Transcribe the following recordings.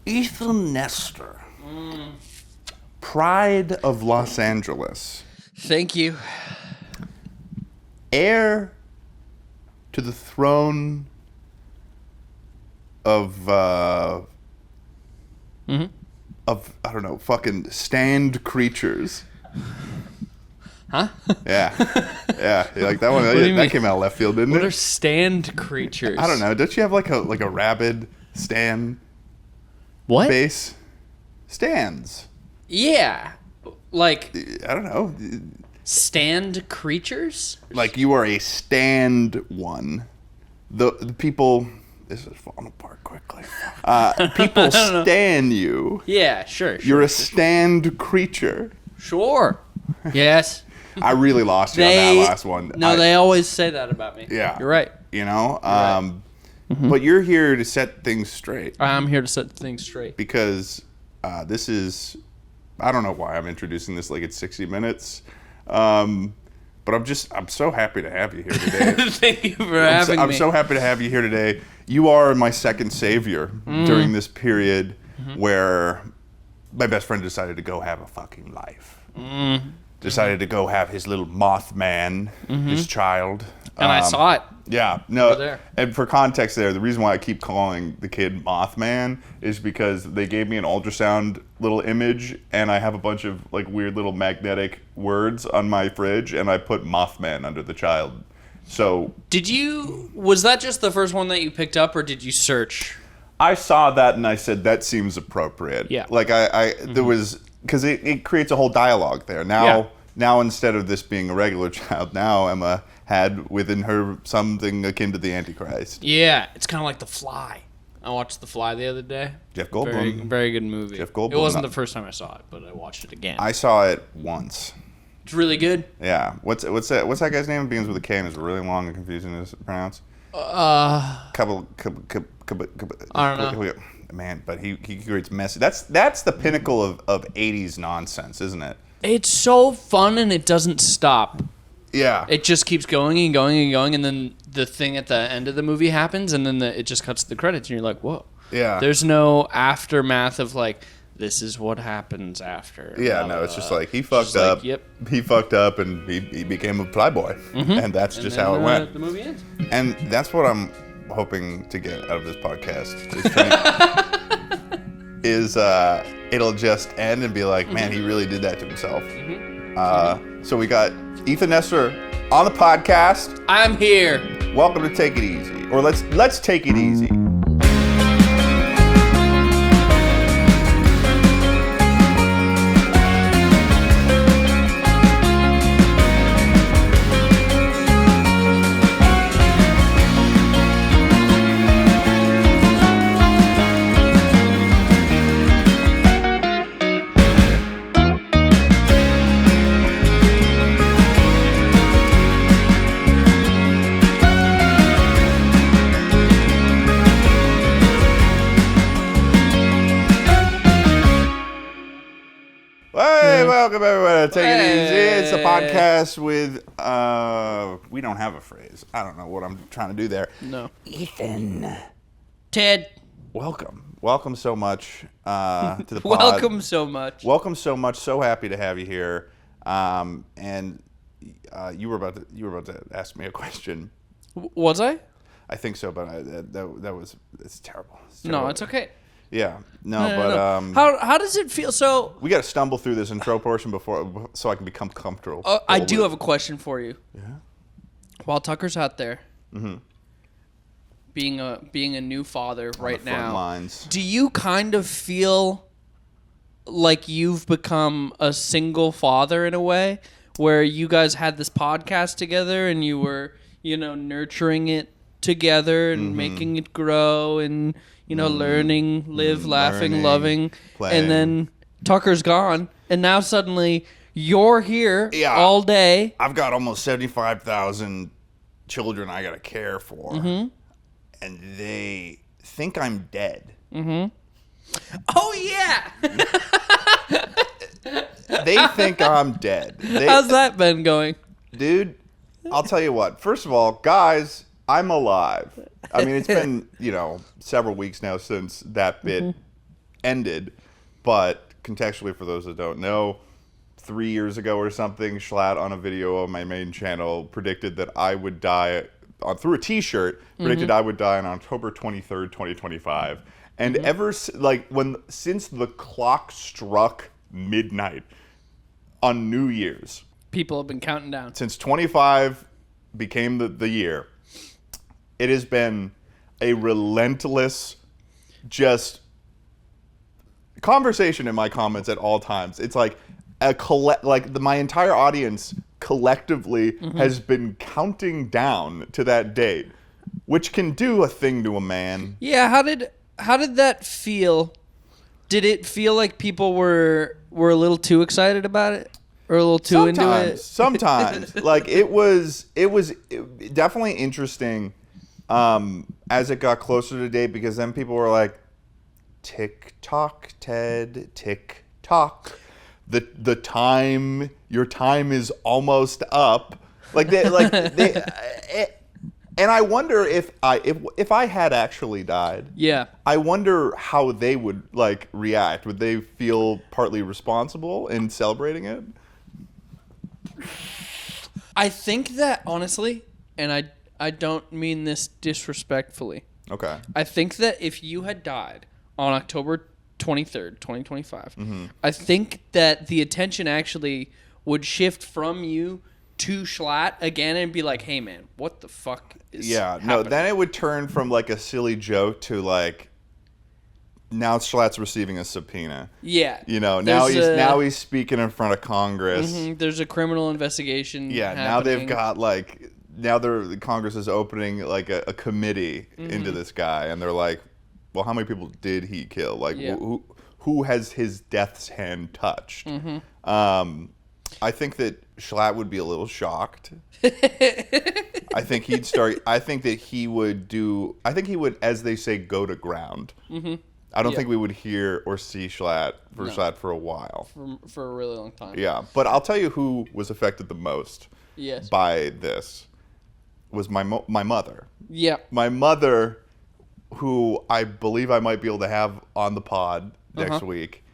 Ethan Nestor. Pride of Los Angeles. Thank you. Heir to the throne of I don't know, fucking stand creatures. Huh? Yeah. Yeah. You like that one? That came out of left field, didn't it? What are stand creatures? I don't know. Don't you have like a rabid stand What? base? Stands. Yeah. Like I don't know. stand creatures? Like you are a stand one. The people. This is falling apart quickly. People stan you. Yeah, sure. You're a stand creature. Sure. Yes. I really lost you on that last one. No, they always say that about me. Yeah. You're right. You know? But you're here to set things straight. I'm here to set things straight. Because this is... I don't know why I'm introducing this like it's 60 minutes. But I'm so happy to have you here today. Thank you for having me. I'm so happy to have you here today. You are my second savior during this period where my best friend decided to go have a fucking life. Decided to go have his little Mothman, his child. And I saw it. Yeah. No. Over there. And for context there, the reason why I keep calling the kid Mothman is because they gave me an ultrasound little image and I have a bunch of like weird little magnetic words on my fridge and I put Mothman under the child. So was that just the first one that you picked up or did you search? I saw that and I said, that seems appropriate. Yeah. Like there was, because it creates a whole dialogue there. Now instead of this being a regular child, now Emma had within her something akin to the Antichrist. Yeah, it's kind of like The Fly. I watched The Fly the other day. Jeff Goldblum. Very good movie. Jeff Goldblum. It wasn't the first time I saw it, but I watched it again. I saw it once. It's really good. Yeah. What's that guy's name? It begins with a K and is really long and confusing to pronounce. I don't know. Man, but he creates message. That's the pinnacle of 80s nonsense, isn't it? It's so fun and it doesn't stop. Yeah. It just keeps going and going and going, and then the thing at the end of the movie happens, and then it just cuts to the credits, and you're like, whoa. Yeah. There's no aftermath of like, this is what happens after. Yeah, no, it's just like he fucked up. Yep. He fucked up and he became a plyboy. And that's just how it went. The movie ends. And that's what I'm hoping to get out of this podcast. It'll just end and be like, man, he really did that to himself. So we got Ethan Nestor on the podcast. I'm here. Welcome to Take It Easy. Or let's take it easy. Welcome everybody to Take It Easy. It's a podcast with we don't have a phrase. I don't know what I'm trying to do there. No. Ethan. Ted. Welcome so much to the pod. Welcome so much. So happy to have you here. And you were about to ask me a question. Was I? I think so, but it's terrible. No, it's okay. Yeah, no. How does it feel? So we got to stumble through this intro portion so I can become comfortable. I do have a question for you. Yeah. While Tucker's out there, being a new father right now, lines. Do you kind of feel like you've become a single father in a way, where you guys had this podcast together and you were, nurturing it together and making it grow and learning, laughing, loving, playing. And then Tucker's gone, and now suddenly you're here all day. I've got almost 75,000 children I got to care for, and they think I'm dead. Oh yeah. They think I'm dead. How's that been going? Dude, I'll tell you what. First of all, guys, I'm alive. I mean, it's been, several weeks now since that bit ended. But contextually, for those that don't know, 3 years ago or something, Schlatt on a video on my main channel predicted that I would die through a T-shirt. Predicted I would die on October 23rd, 2025. And since the clock struck midnight on New Year's, people have been counting down. Since 25 became the year, it has been a relentless, just conversation in my comments at all times. It's like my entire audience collectively has been counting down to that date, which can do a thing to a man. Yeah, how did that feel? Did it feel like people were a little too excited about it? Or a little too into it? Sometimes. Like, it was definitely interesting as it got closer to the date, because then people were like, tick-tock, Ted, tick-tock. The time, your time is almost up. And I wonder if I had actually died. Yeah. I wonder how they would react. Would they feel partly responsible in celebrating it? I think that, honestly, and I don't mean this disrespectfully. Okay. I think that if you had died on October 23rd, 2025, I think that the attention actually would shift from you to Schlatt again and be like, hey, man, what the fuck is happening? No, then it would turn from a silly joke to now Schlatt's receiving a subpoena. Yeah. Now he's speaking in front of Congress. There's a criminal investigation happening. Now they've got the Congress is opening a committee into this guy, and they're like, well, how many people did he kill? Who has his death's hand touched? I think that Schlatt would be a little shocked. I think he would, as they say, go to ground. I don't think we would hear or see Schlatt for a while. For a really long time. Yeah, but I'll tell you who was affected the most by this was my mother. Yeah. My mother, who I believe I might be able to have on the pod next week,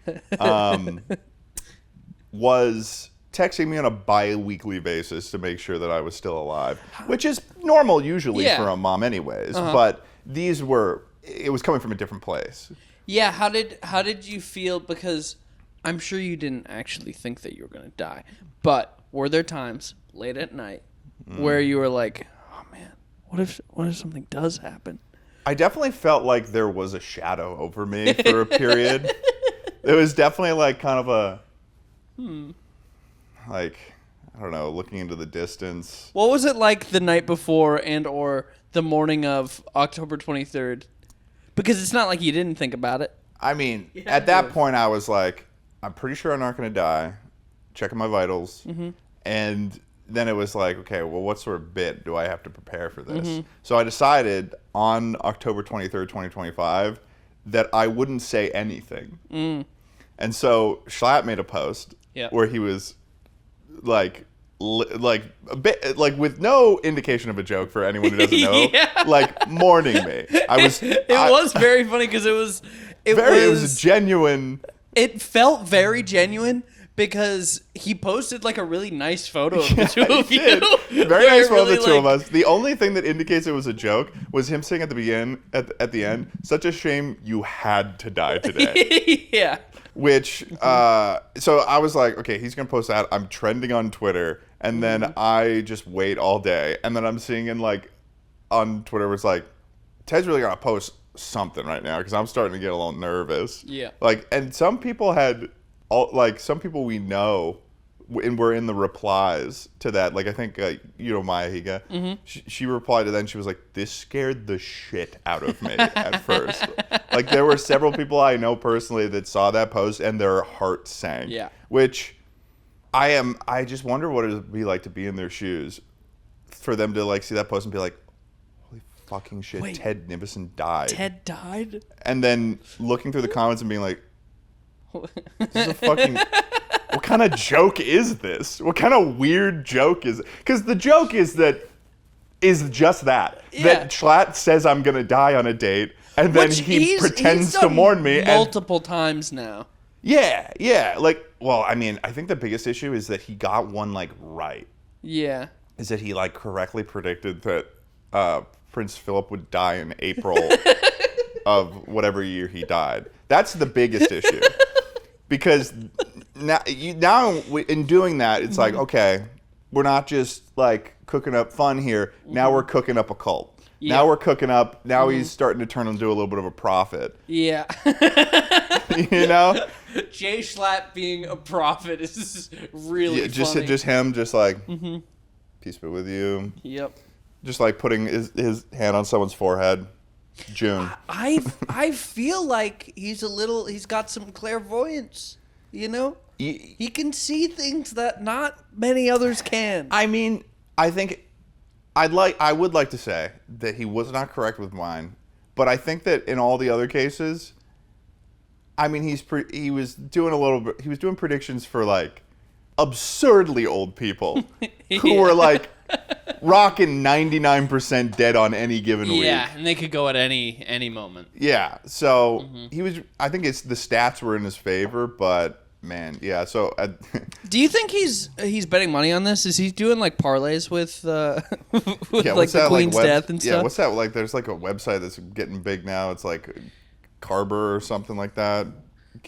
was texting me on a bi-weekly basis to make sure that I was still alive, which is normal usually for a mom anyways, but it was coming from a different place. Yeah, how did you feel? Because I'm sure you didn't actually think that you were going to die, but were there times late at night where you were like, oh man, what if something does happen? I definitely felt like there was a shadow over me for a period. It was definitely kind of a I don't know, looking into the distance. What was it like the night before and or the morning of October 23rd? Because it's not like you didn't think about it. I mean, at that point, I was like, I'm pretty sure I'm not going to die. Checking my vitals. And then it was like, okay, well, what sort of bit do I have to prepare for this? So I decided on October 23rd, 2025, that I wouldn't say anything. And so Schlatt made a post where he was a bit with no indication of a joke for anyone who doesn't know, mourning me. It was very funny because it was genuine. It felt very genuine because he posted a really nice photo of the two of you. Very nice photo of the two of us. The only thing that indicates it was a joke was him saying at the end, such a shame you had to die today. Yeah. Which, so I was like, okay, he's going to post that. I'm trending on Twitter. And then I just wait all day. And then I'm seeing on Twitter, it's like, Ted's really going to post something right now because I'm starting to get a little nervous. Yeah. And some people some people we know and were in the replies to that. I think, Maya Higa, she replied to that and she was like, this scared the shit out of me at first. There were several people I know personally that saw that post and their heart sank. Yeah. Which I just wonder what it would be like to be in their shoes for them to see that post and be like, holy fucking shit, wait, Ted Nivison died. Ted died? And then looking through the comments and being like, this is a fucking... What kind of joke is this? What kind of weird joke is it? Because the joke is just that. Yeah. That Schlatt says I'm going to die on a date. and then Which he pretends he's to mourn me. multiple times now. Yeah. Like, well, I mean, I think the biggest issue is that he got one like right. Yeah. Is that he like correctly predicted that Prince Philip would die in April of whatever year he died. That's the biggest issue. Because now in doing that, it's like, okay, we're not just like cooking up fun here. Now we're cooking up a cult. Yeah. Now we're cooking up. Now he's starting to turn into a little bit of a prophet. Yeah. You know? Jay Schlatt being a prophet is really funny. Just him, just like, peace be with you. Yep. Just like putting his hand on someone's forehead. June. I feel like he's got some clairvoyance, you know? He can see things that not many others can. I mean, I think I would like to say that he was not correct with mine, but I think that in all the other cases, I mean, he was doing predictions for like absurdly old people who were like rocking 99% dead on any given week. Yeah, and they could go at any moment. Yeah, so I think the stats were in his favor, but man, yeah. So, do you think he's betting money on this? Is he doing like parlays with like the Queen's death and stuff? Yeah, what's that like? There's like a website that's getting big now. It's like Carber or something like that.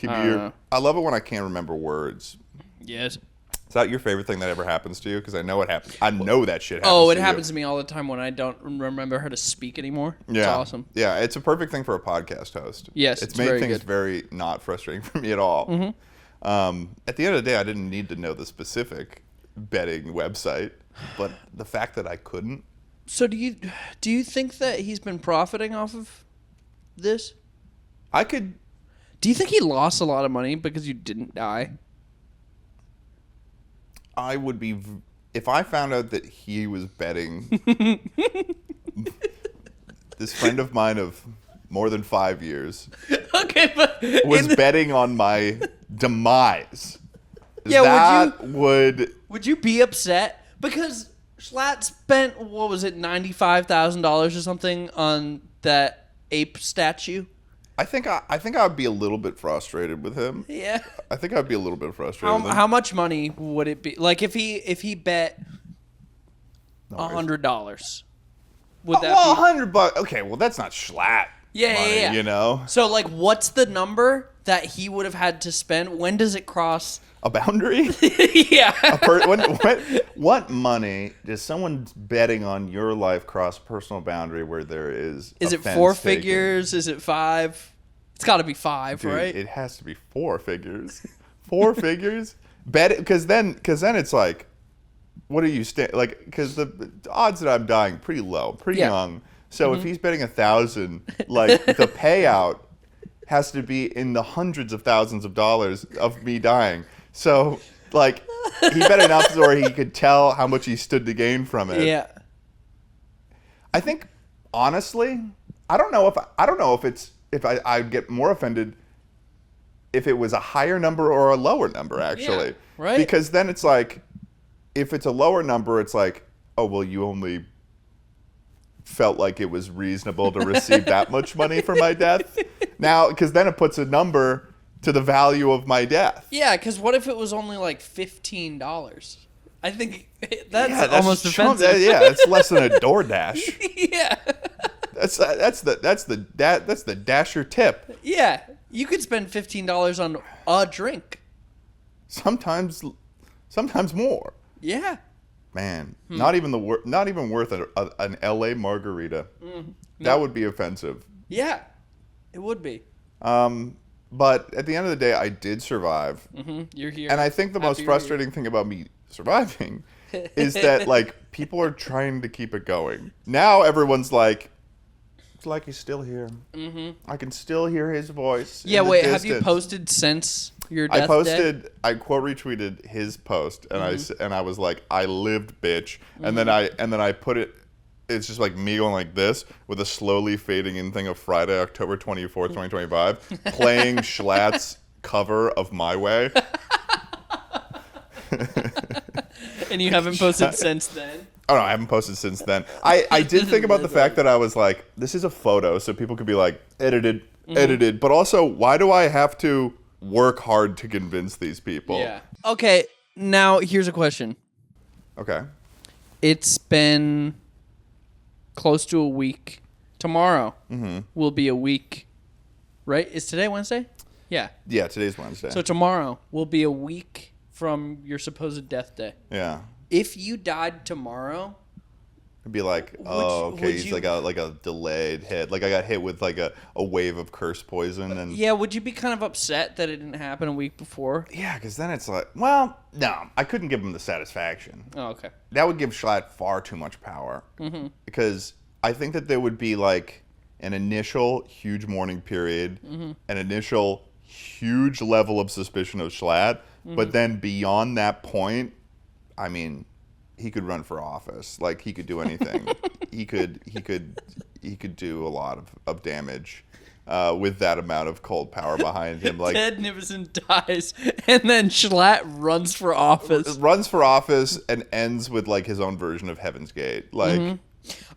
I love it when I can't remember words. Yes. Is that your favorite thing that ever happens to you? Because I know it happens. I know that shit happens. Oh, it happens to me all the time when I don't remember how to speak anymore. Yeah. It's awesome. Yeah, it's a perfect thing for a podcast host. Yes, it's made things very not frustrating for me at all. At the end of the day, I didn't need to know the specific betting website, but the fact that I couldn't. So do you think that he's been profiting off of this? Do you think he lost a lot of money because you didn't die? I would be, if I found out that he was betting, this friend of mine of more than 5 years, was betting on my demise. Yeah, would you be upset? Because Schlatt spent, what was it, $95,000 or something on that ape statue? I think I would be a little bit frustrated with him. Yeah. I think I'd be a little bit frustrated with him. How much money would it be? Like if he bet $100. Would that be $100? Okay, well that's not Schlatt. Yeah. You know. So like, what's the number that he would have had to spend? When does it cross a boundary? Yeah. What money does someone betting on your life cross personal boundary where there is? Is it 4 figures? Is it 5? It's got to be 5, dude, right? It has to be 4 figures. 4 figures. Bet it, because then it's like, what do you like? Because the odds that I'm dying pretty low, pretty young. So if he's betting 1,000, like the payout has to be in the hundreds of thousands of dollars of me dying. So like he bet enough where he could tell how much he stood to gain from it. Yeah. I think honestly, I don't know if I'd get more offended if it was a higher number or a lower number actually. Yeah, right. Because then it's like, if it's a lower number, it's like, oh well, you only felt like it was reasonable to receive that much money for my death. Now, because then it puts a number to the value of my death. Yeah, because what if it was only like $15? I think that's almost offensive. It's less than a DoorDash. Yeah. That's the Dasher tip. Yeah, you could spend $15 on a drink. Sometimes more. Yeah. Man, not even worth an LA margarita. No. That would be offensive. Yeah, it would be. But at the end of the day, I did survive. You're here. And I think the most frustrating thing about me surviving is that like people are trying to keep it going. Now everyone's like, it's like he's still here. I can still hear his voice. Yeah, wait, have you posted since your death day? I quote retweeted his post, and I was like, I lived, bitch. And then I put it. It's just like me going like this with a slowly fading in thing of Friday, October 24th, 2025, playing Schlatt's cover of My Way. And you haven't posted since then? Oh no, I haven't posted since then. I did think about the fact that I was like, this is a photo, so people could be like, edited. But also, why do I have to work hard to convince these people? Yeah. Okay, now here's a question. Okay. It's been close to a week. Tomorrow will be a week, right? Is today Wednesday? Yeah. Yeah, today's Wednesday. So tomorrow will be a week from your supposed death day. Yeah. If you died tomorrow, It'd be like, he's like a delayed hit. Like I got hit with like a wave of curse poison. And yeah, would you be kind of upset that it didn't happen a week before? yeah, because then it's like, well, no, I couldn't give him the satisfaction. Oh, okay. That would give Schlatt far too much power. Because I think that there would be like an initial huge mourning period, an initial huge level of suspicion of Schlatt, but then beyond that point, I mean, he could run for office. Like he could do anything. he could do a lot of damage with that amount of cold power behind him. Like Ted Nivison dies, and then Schlatt runs for office. Runs for office and ends with like his own version of Heaven's Gate. Like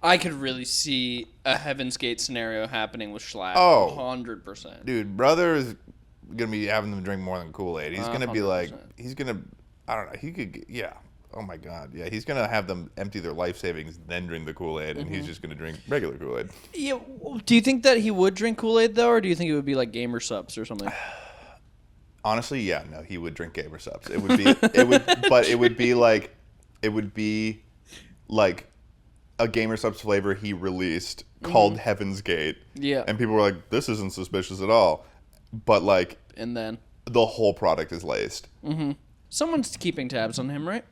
I could really see a Heaven's Gate scenario happening with Schlatt. Oh, 100%. Dude, brother is gonna be having them drink more than Kool-Aid. He's gonna be like, I don't know. He could, yeah. Oh my God, yeah. He's gonna have them empty their life savings, then drink the Kool-Aid, and he's just gonna drink regular Kool-Aid. Yeah. Do you think that he would drink Kool-Aid though, or do you think it would be like Gamer Supps or something? Honestly, yeah, no, he would drink Gamer Supps. It would be, but it would be like a Gamer Supps flavor he released called Heaven's Gate. Yeah. And people were like, this isn't suspicious at all, but like, and then the whole product is laced. Someone's keeping tabs on him, right?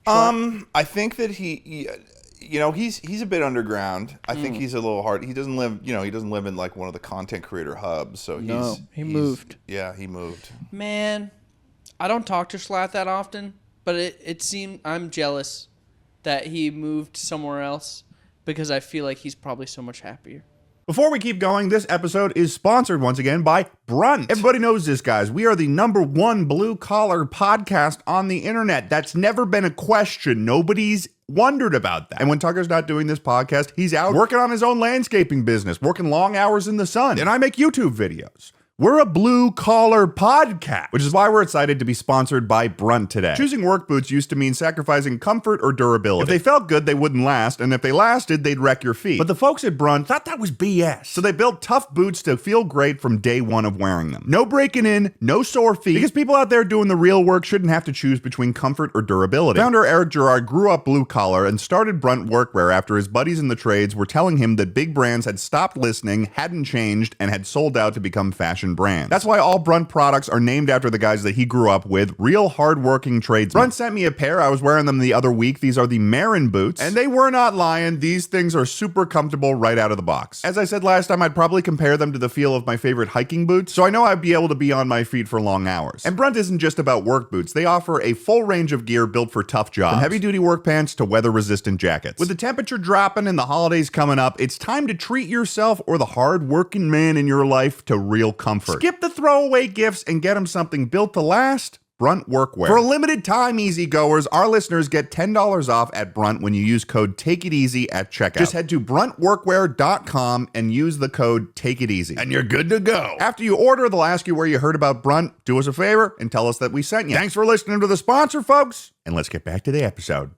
I think that he's a bit underground. I think he's a little hard. He doesn't live in like one of the content creator hubs. So he moved. Yeah, he moved. Man, I don't talk to Schlatt that often, but it seemed I'm jealous that he moved somewhere else because I feel like he's probably so much happier. Before we keep going, this episode is sponsored once again by Brunt. Everybody knows this, guys. We are the #1 blue-collar podcast on the internet. That's never been a question. Nobody's wondered about that. And when Tucker's not doing this podcast, he's out working on his own landscaping business, working long hours in the sun. And I make YouTube videos. We're a blue-collar podcast, which is why we're excited to be sponsored by Brunt today. Choosing work boots used to mean sacrificing comfort or durability. If they felt good, they wouldn't last, and if they lasted, they'd wreck your feet. But the folks at Brunt thought that was BS. So they built tough boots to feel great from day one of wearing them. No breaking in, no sore feet, because people out there doing the real work shouldn't have to choose between comfort or durability. Founder Eric Gerard grew up blue-collar and started Brunt Workwear after his buddies in the trades were telling him that big brands had stopped listening, hadn't changed, and had sold out to become fashion brands. That's why all Brunt products are named after the guys that he grew up with, real hard-working tradesmen. Brunt sent me a pair. I was wearing them the other week. These are the Marin boots, and they were not lying. These things are super comfortable right out of the box. As I said last time, I'd probably compare them to the feel of my favorite hiking boots, so I know I'd be able to be on my feet for long hours. And Brunt isn't just about work boots. They offer a full range of gear built for tough jobs, from heavy-duty work pants to weather-resistant jackets. With the temperature dropping and the holidays coming up, it's time to treat yourself or the hard-working man in your life to real comfort. Skip the throwaway gifts and get them something built to last. Brunt Workwear. For a limited time, easygoers, our listeners get $10 off at Brunt when you use code TAKEITEASY at checkout. Just head to bruntworkwear.com and use the code TAKEITEASY, and you're good to go. After you order, they'll ask you where you heard about Brunt. Do us a favor and tell us that we sent you. Thanks for listening to the sponsor, folks, and let's get back to the episode.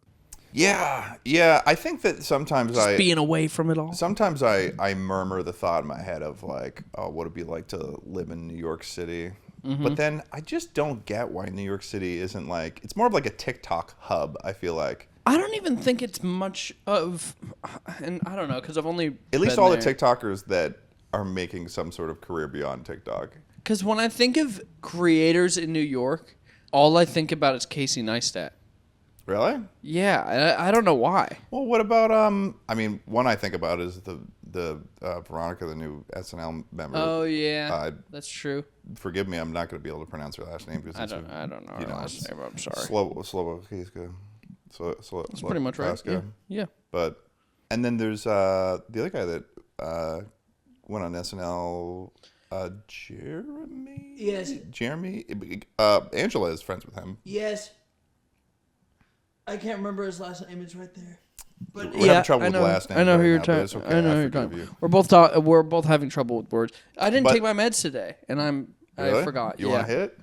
Yeah. I think that sometimes being away from it all. Sometimes I murmur the thought in my head of like, oh, what it'd be like to live in New York City. But then I just don't get why New York City isn't like, it's more of like a TikTok hub, I feel like. I don't even think it's much of, and I don't know, because I've only at least all the TikTokers that are making some sort of career beyond TikTok. Because when I think of creators in New York, all I think about is Casey Neistat. Really? Yeah, I don't know why. Well, what about I mean, one I think about is the Veronica, the new SNL member. Oh yeah, that's true. Forgive me, I'm not going to be able to pronounce her last name because I don't know her last name. I'm sorry. Slovakiska. That's pretty much right. Yeah. But and then there's the other guy that went on SNL. Jeremy. Yes. Jeremy. Angela is friends with him. Yes. I can't remember his last name. It's right there. But We're having trouble with last names I know right who you're now, but talking. it's okay. I know I who you're forgive talking. you. We're both having trouble with words. I didn't But- take my meds today, and I Really? forgot. You want to hit?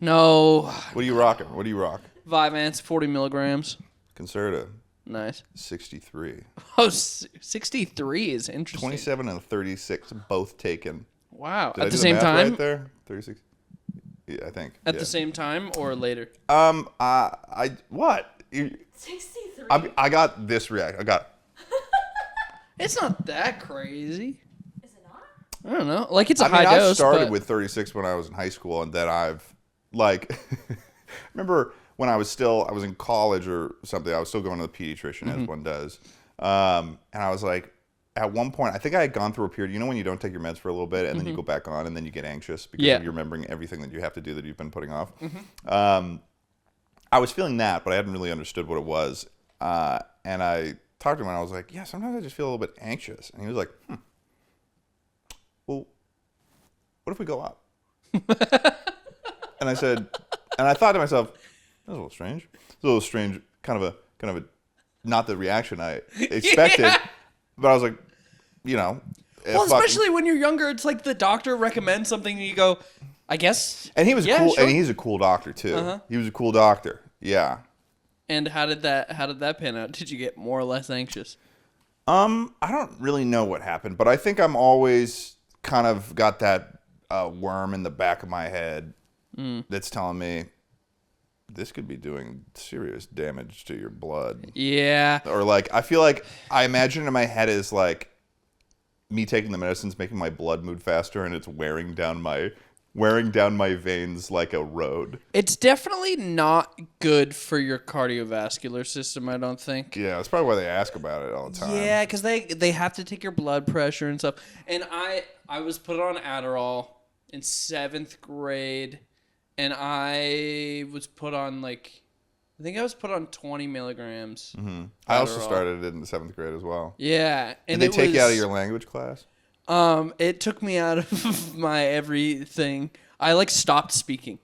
No. What are you rocking? What do you rock? Vyvanse, 40 milligrams. Concerta, Nice. 63. Oh, 63 is interesting. 27 and 36, both taken. Wow. Did I At do the same math time? right there? 36. Yeah, I think. At the same time or later? I what? 63. I got this react. I got. It's not that crazy. Is it not? I don't know. Like, it's a I high mean, dose. I started but with 36 when I was in high school, and then I've like, remember when I was in college or something. I was still going to the pediatrician as one does, and I was like, at one point, I think I had gone through a period. You know when you don't take your meds for a little bit, and then you go back on, and then you get anxious because you're remembering everything that you have to do that you've been putting off. I was feeling that, but I hadn't really understood what it was, and I talked to him, and I was like, yeah, sometimes I just feel a little bit anxious, and he was like, well, what if we go up? And I said, and I thought to myself, that's a little strange. It's a little strange, kind of a, not the reaction I expected, but I was like, you know. well, especially when you're younger, it's like the doctor recommends something and you go, I guess. And he was cool, sure. and he's a cool doctor too. He was a cool doctor. Yeah. And how did that pan out? Did you get more or less anxious? I don't really know what happened, but I think I'm always kind of got that worm in the back of my head that's telling me this could be doing serious damage to your blood. Yeah. Or like, I feel like I imagine in my head is like me taking the medicine's making my blood move faster, and it's wearing down my veins like a road. It's definitely not good for your cardiovascular system, I don't think. Yeah, that's probably why they ask about it all the time. Yeah, because they have to take your blood pressure and stuff. And I was put on Adderall in 7th grade, and I was put on I think I was put on 20 milligrams. Mm-hmm. I also Adderall. started it in the 7th grade as well. Yeah. Did they take you out of your language class? It took me out of my everything. I stopped speaking.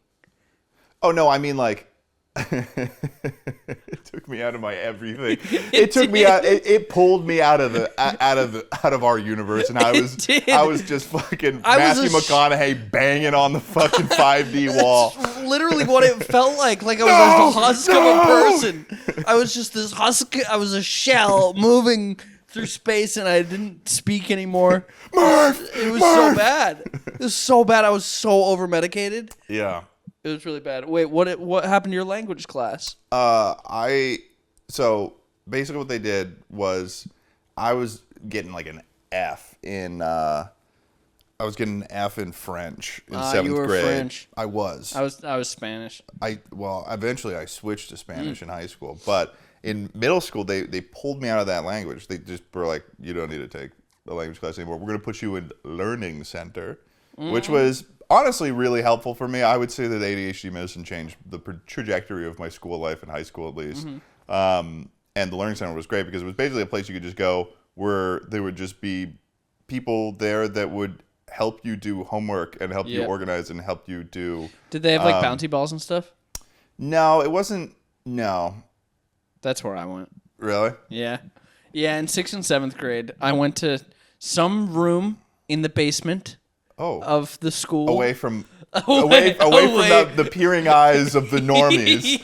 Oh no, I mean like it took me out of my everything. It took me out. It pulled me out of our universe, and I was just fucking Matthew McConaughey banging on the fucking 5D wall. Literally what it felt like. Like I was a husk of a person. I was just this husk. I was a shell moving through space, and I didn't speak anymore. It was so bad. It was so bad. I was so over medicated. Yeah. It was really bad. Wait, what happened to your language class? So basically what they did was I was getting like an F in French in 7th you were grade. French. I was Spanish. Eventually I switched to Spanish in high school, but in middle school they pulled me out of that language. They just were like, you don't need to take the language class anymore. We're going to put you in learning center, which was honestly really helpful for me. I would say that ADHD medicine changed the trajectory of my school life in high school, at least. And the learning center was great because it was basically a place you could just go where there would just be people there that would help you do homework and help you organize and help you do. Did they have bouncy balls and stuff? No, it wasn't. No. That's where I went. Really? Yeah. Yeah, in 6th and 7th grade, I went to some room in the basement of the school. Away from the peering eyes of the normies.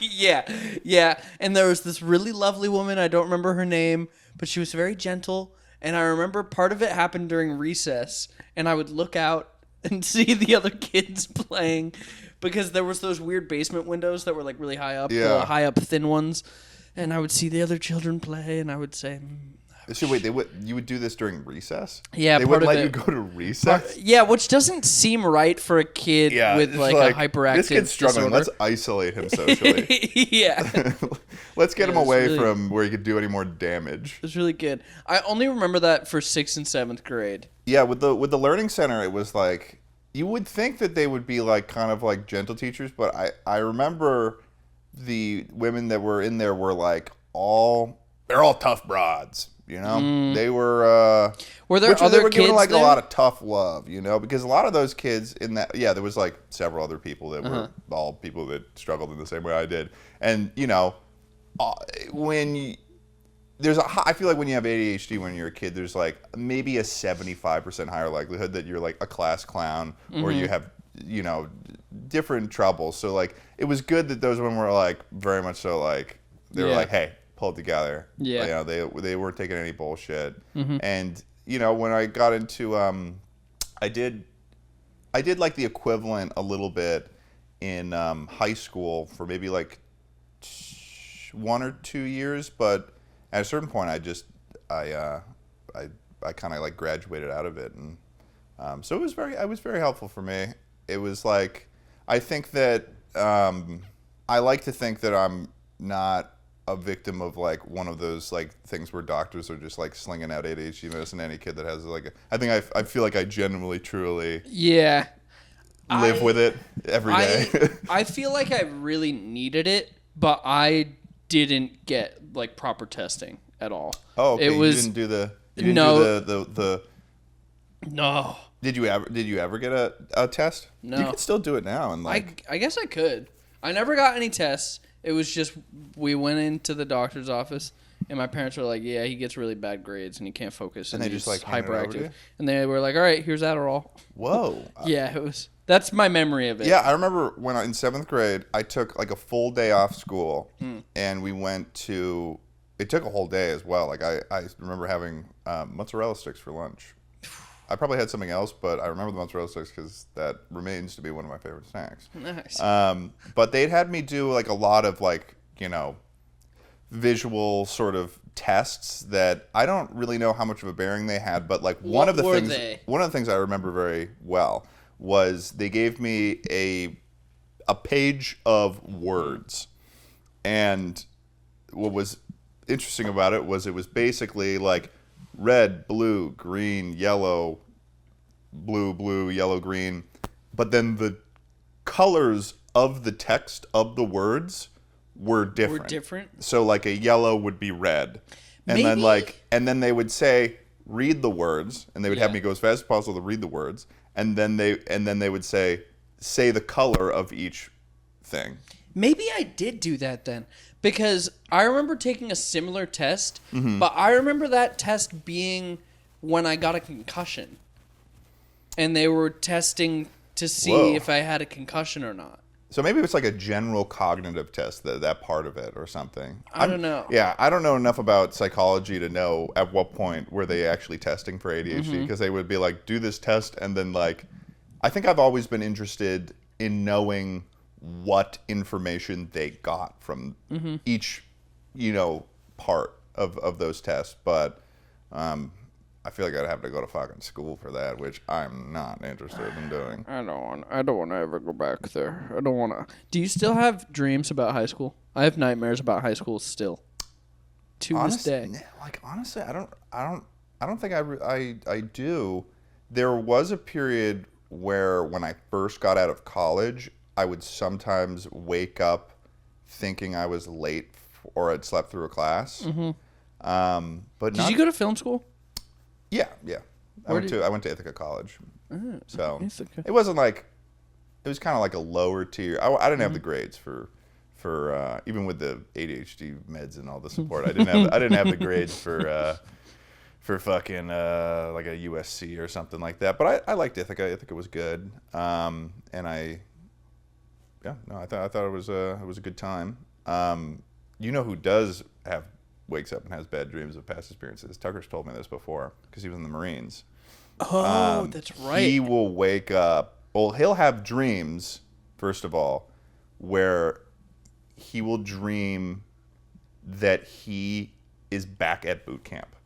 Yeah. And there was this really lovely woman. I don't remember her name, but she was very gentle. And I remember part of it happened during recess, and I would look out and see the other kids playing because there was those weird basement windows that were like really high up, the high up thin ones. And I would see the other children play, and I would say, So wait, you would do this during recess? Yeah, they wouldn't let you go to recess. Yeah, which doesn't seem right for a kid with like a hyperactive this kid's struggling. disorder. Let's isolate him socially. Yeah, let's get him away from where he could do any more damage. it was really good. I only remember that for 6th and 7th grade. Yeah, with the learning center, it was like you would think that they would be like kind of like gentle teachers, but I remember the women that were in there were like they're all tough broads. You know, they were. Were there other they were kids given like there? a lot of tough love, you know, because a lot of those kids in that, there was like several other people that were all people that struggled in the same way I did, and you know, when you, I feel like when you have ADHD when you're a kid, there's like maybe a 75% higher likelihood that you're like a class clown or you have, different troubles. So like it was good that those women were like very much so like they were like, hey, pull it together. Yeah. They weren't taking any bullshit. And when I got into I did like the equivalent a little bit in high school for maybe like 1 or 2 years, but at a certain point, I kind of like graduated out of it, and so it was very helpful for me. It was like I think that I like to think that I'm not a victim of like one of those like things where doctors are just like slinging out ADHD medicine to any kid that has like I think I feel like I genuinely truly live with it every day. I feel like I really needed it, but I didn't get like proper testing at all. Oh, okay. You didn't do the No. Did you ever get a test? No. You could still do it now and like I guess I could. I never got any tests. It was just we went into the doctor's office and my parents were like, "Yeah, he gets really bad grades and he can't focus and they he's just like handed it over to you? hyperactive." And they were like, "All right, here's Adderall." Whoa. Yeah, it was. That's my memory of it. Yeah, I remember when in 7th grade, I took like a full day off school, and we went to. It took a whole day as well. Like I remember having mozzarella sticks for lunch. I probably had something else, but I remember the mozzarella sticks because that remains to be one of my favorite snacks. Nice. But they'd had me do like a lot of like visual sort of tests that I don't really know how much of a bearing they had, but like one of the things I remember very well was they gave me a page of words, and what was interesting about it was basically like red, blue, green, yellow, blue, yellow, green, but then the colors of the text of the words were different. So like a yellow would be red, and then they would say read the words, and they would have me go as fast as possible to read the words. And then they would say the color of each thing. Maybe I did do that then, because I remember taking a similar test, but I remember that test being when I got a concussion, and they were testing to see if I had a concussion or not. So maybe it's like a general cognitive test, that part of it or something. I don't know. Yeah, I don't know enough about psychology to know at what point were they actually testing for ADHD, because they would be like, do this test, and then like, I think I've always been interested in knowing what information they got from each, part of those tests. But I feel like I'd have to go to fucking school for that, which I'm not interested in doing. I don't want to ever go back there. I don't want to. Do you still have dreams about high school? I have nightmares about high school still. To this day. Like honestly, I don't think I do. There was a period where when I first got out of college, I would sometimes wake up thinking I was late or had slept through a class. But did you go to film school? Yeah. I went to Ithaca College. So Ithaca. it wasn't like, it was kind of like a lower tier. I didn't have the grades for even with the ADHD meds and all the support. I didn't have the grades for fucking like a USC or something like that. But I liked Ithaca. Ithaca was good. And I thought it was a good time. Who does wakes up and has bad dreams of past experiences? Tucker's told me this before because he was in the Marines. Oh, that's right. He will wake up. Well, he'll have dreams, first of all, where he will dream that he is back at boot camp.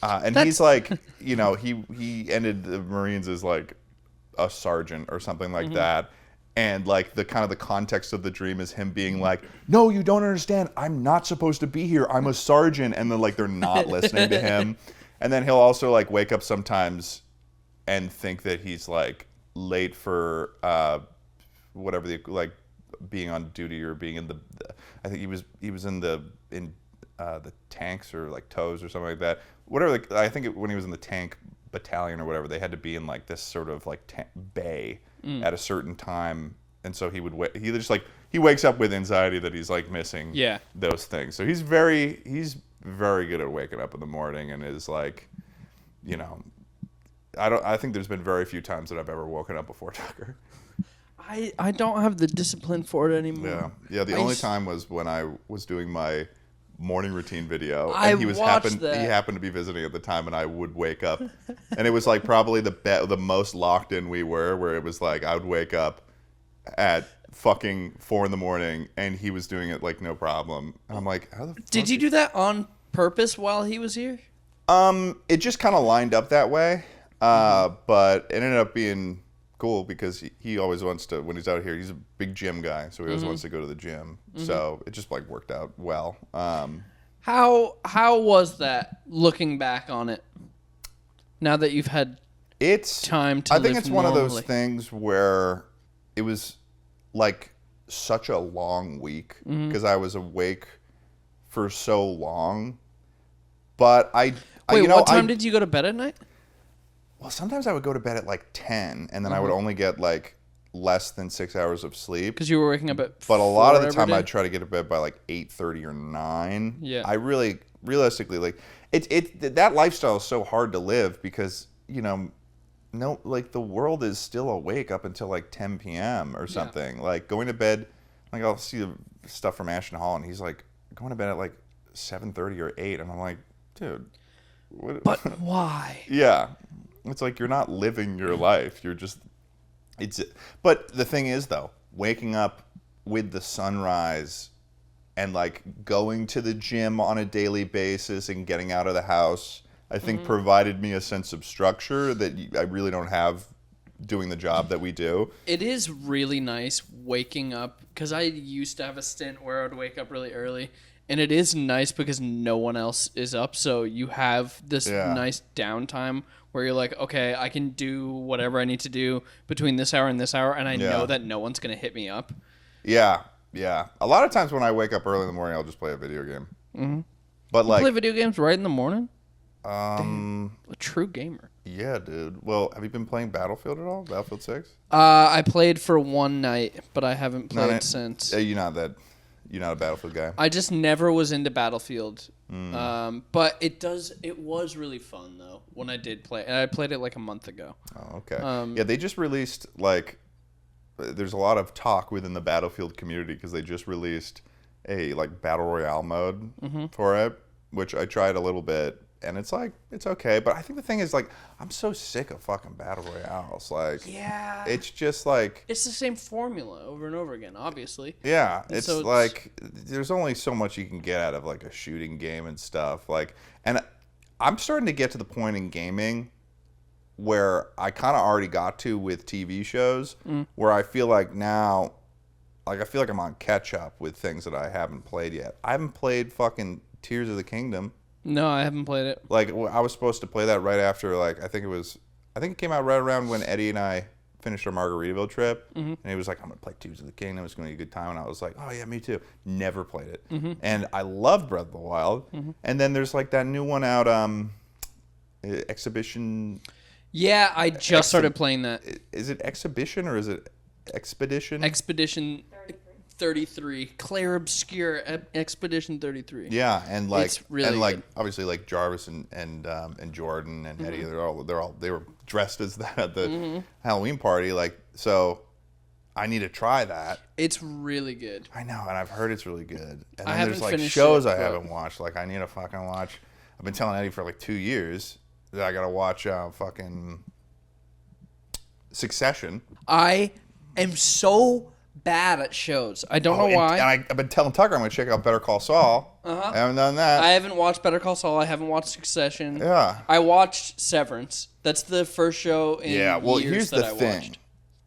And he's like, he ended the Marines as like a sergeant or something like that. And like the kind of the context of the dream is him being like, no, you don't understand. I'm not supposed to be here. I'm a sergeant. And then like they're not listening to him. And then he'll also like wake up sometimes and think that he's like late for whatever the like being on duty or being in the I think he was in the tanks or like tows or something like that. Whatever. I think when he was in the tank battalion or whatever, they had to be in like this sort of like bay at a certain time and so he wakes up with anxiety that he's like missing those things. So he's very good at waking up in the morning and is like, you know, I think there's been very few times that I've ever woken up before Tucker. I don't have the discipline for it anymore. Yeah. The only time was when I was doing my morning routine video, I and he watched that. He happened to be visiting at the time, and I would wake up, and it was like probably the most locked in we were, where it was like I would wake up at fucking 4 a.m, and he was doing it like no problem. And I'm like, how the fuck Did you do that on purpose while he was here? It just kind of lined up that way, but it ended up being cool because he always wants to, when he's out here, he's a big gym guy, so he always wants to go to the gym. So it just like worked out well. How was that looking back on it? Now that you've had time to I think live it's one of those normally? things where it was like such a long week because I was awake for so long. But what time did you go to bed at night? Well, sometimes I would go to bed at like 10, and then I would only get like less than 6 hours of sleep. Because you were waking up at But a lot of the 4 time, every day? I'd try to get to bed by like 8:30 or 9. Yeah. I really, realistically, like that lifestyle is so hard to live because, you know, like the world is still awake up until like 10 p.m. or something. Like going to bed, like I'll see the stuff from Ashton Hall, and he's like going to bed at like 7:30 or 8, and I'm like, dude. But why? Yeah. It's like you're not living your life. You're just but the thing is though, waking up with the sunrise and like going to the gym on a daily basis and getting out of the house, I think provided me a sense of structure that I really don't have doing the job that we do. It is really nice waking up because I used to have a stint where I would wake up really early. And it is nice because no one else is up, so you have this nice downtime where you're like, okay, I can do whatever I need to do between this hour and this hour, and I know that no one's going to hit me up. Yeah. A lot of times when I wake up early in the morning, I'll just play a video game. Mm-hmm. But You like, play video games right in the morning? Damn, a true gamer. yeah, dude. Well, have you been playing Battlefield at all? Battlefield 6? I played for one night, but I haven't played since. You're not a Battlefield guy. I just never was into Battlefield. But it was really fun though when I did play. And I played it like a month ago. Oh, okay. Yeah, they just released like there's a lot of talk within the Battlefield community because they just released a like battle royale mode for it, which I tried a little bit. And it's like, it's okay. But I think the thing is, like, I'm so sick of fucking battle royales. Like, Yeah. it's just like... It's the same formula over and over again, obviously. Yeah. And It's so like, there's only so much you can get out of, like, a shooting game and stuff. Like, and I'm starting to get to the point in gaming where I kind of already got to with TV shows, where I feel like now... Like, I feel like I'm on catch-up with things that I haven't played yet. I haven't played fucking Tears of the Kingdom. No, I haven't played it. Like, I was supposed to play that right after, like, I think it came out right around when Eddie and I finished our Margaritaville trip. And he was like, I'm going to play Tears of the Kingdom. It's going to be a good time. And I was like, oh, yeah, me too. Never played it. And I loved Breath of the Wild. And then there's, like, that new one out, Exhibition. Yeah, I just started playing that. Is it Exhibition or is it Expedition? Expedition 33. Claire Obscure Expedition 33. Yeah, and like, It's really good. obviously like Jarvis and Jordan and Eddie, they were dressed as that at the Halloween party. Like, so I need to try that. It's really good. I know, and I've heard it's really good. And I then haven't there's like finished shows it, I but- haven't watched. Like, I need to fucking watch. I've been telling Eddie for like 2 years that I gotta watch fucking Succession. I am so bad at shows. I don't know And why. I've been telling Tucker I'm gonna check out Better Call Saul. I haven't done that. I haven't watched Better Call Saul. I haven't watched Succession. Yeah. I watched Severance. That's the first show in years Here's that the I thing. watched.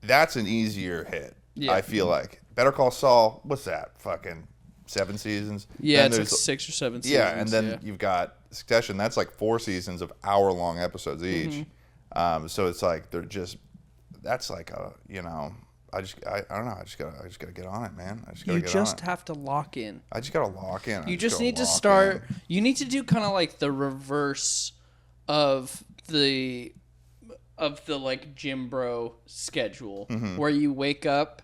That's an easier hit. Yeah. I feel like Better Call Saul. What's that? Fucking 7 seasons. Yeah, Then it's like there's- 6 or 7 seasons. Yeah, and then you've got Succession. That's like 4 seasons of hour-long episodes each. So it's like they're just. That's like a I don't know. I just gotta get on it, man. I just gotta You get just on it. have to lock in. I just gotta lock in. You just need to start. You need to do kind of like the reverse of the like gym bro schedule, where you wake up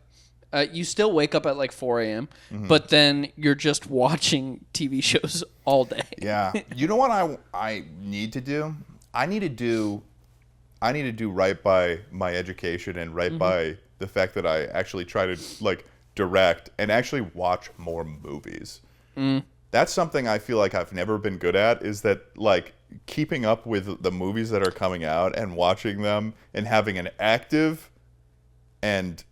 You still wake up at like 4 a.m., but then you're just watching TV shows all day. Yeah. You know what I need to do? I need to do right by my education and right by the fact that I actually try to like direct and actually watch more movies. That's something I feel like I've never been good at, is that like keeping up with the movies that are coming out and watching them and having an active and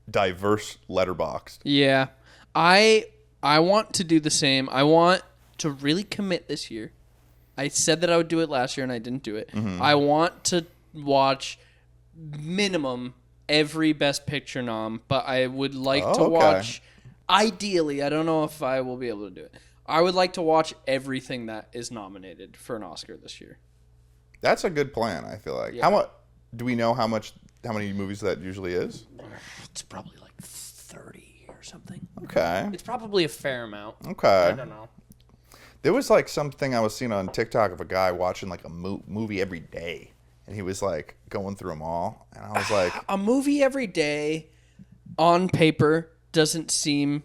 diverse letterbox. Yeah. I want to do the same. I want to really commit this year. I said that I would do it last year and I didn't do it. I want to watch minimum every Best Picture nom, but I would like to watch, ideally, I don't know if I will be able to do it. I would like to watch everything that is nominated for an Oscar this year. That's a good plan, I feel like. Yeah. How much do we know how many movies that usually is? It's probably like 30 or something. Okay. It's probably a fair amount. Okay. I don't know. There was like something I was seeing on TikTok of a guy watching like a movie every day, and he was like going through them all, and I was like, A movie every day on paper doesn't seem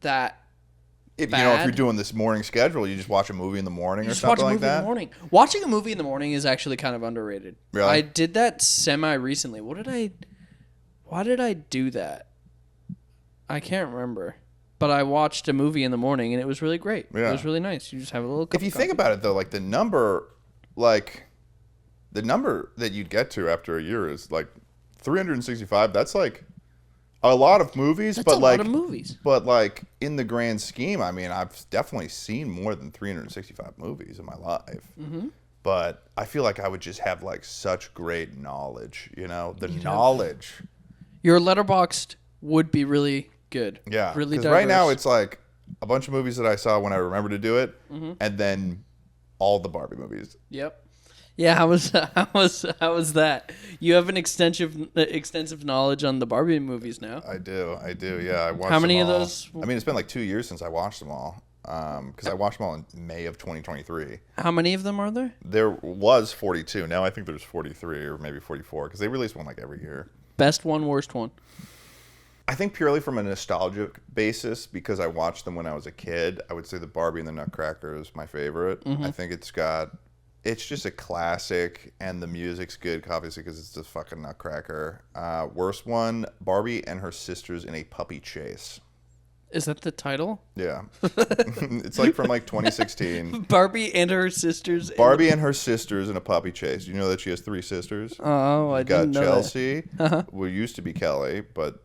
that if bad. you're doing this morning schedule, you just watch a movie in the morning or just watch something a like movie in that. the morning. Watching a movie in the morning is actually kind of underrated. Really? I did that semi recently. Why did I do that? I can't remember. But I watched a movie in the morning and it was really great. Yeah. It was really nice. You just have a little cup If you of think coffee. about it though, like the number that you'd get to after a year is like 365. That's like a lot of movies, That's but a like lot of movies. But like in the grand scheme, I mean, I've definitely seen more than 365 movies in my life. Mm-hmm. But I feel like I would just have like such great knowledge, the knowledge. Your Letterboxd would be really good. Yeah, Really because diverse. right now it's like a bunch of movies that I saw when I remember to do it, and then all the Barbie movies. Yep. Yeah, how was that? You have an extensive knowledge on the Barbie movies now. I do. Yeah, I watched. How many them of all. those? I mean, it's been like 2 years since I watched them all. Because I watched them all in May of 2023. How many of them are there? There was 42. Now I think there's 43 or maybe 44 because they release one like every year. Best one, worst one. I think purely from a nostalgic basis, because I watched them when I was a kid, I would say the Barbie and the Nutcracker is my favorite. I think it's just a classic, and the music's good, obviously, because it's the fucking Nutcracker. Worst one, Barbie and her sisters in a puppy chase. Is that the title? Yeah. It's like from like 2016. Barbie and her sisters. Barbie and her sisters in a puppy chase. You know that she has 3 sisters? Oh, I Got didn't know Chelsea, who used to be Kelly, but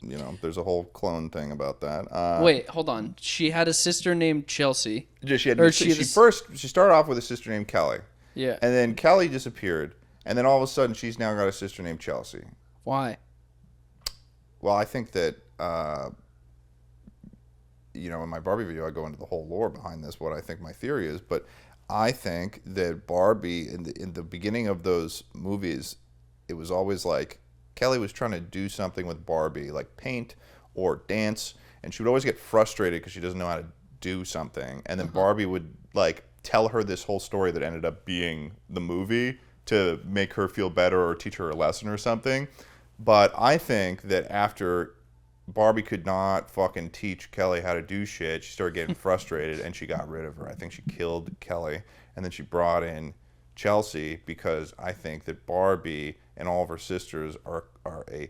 there's a whole clone thing about that. Wait, hold on. She had a sister named Chelsea. She started off with a sister named Kelly, Yeah. and then Kelly disappeared, and then all of a sudden she's now got a sister named Chelsea. Why? Well, I think that in my Barbie video, I go into the whole lore behind this, what I think my theory is, but I think that Barbie in the beginning of those movies, it was always like Kelly was trying to do something with Barbie, like paint or dance, and she would always get frustrated because she doesn't know how to do something, and then Barbie would like tell her this whole story that ended up being the movie to make her feel better or teach her a lesson or something. But I think that after Barbie could not fucking teach Kelly how to do shit, she started getting frustrated and she got rid of her. I think she killed Kelly, and then she brought in Chelsea because I think that Barbie and all of her sisters are a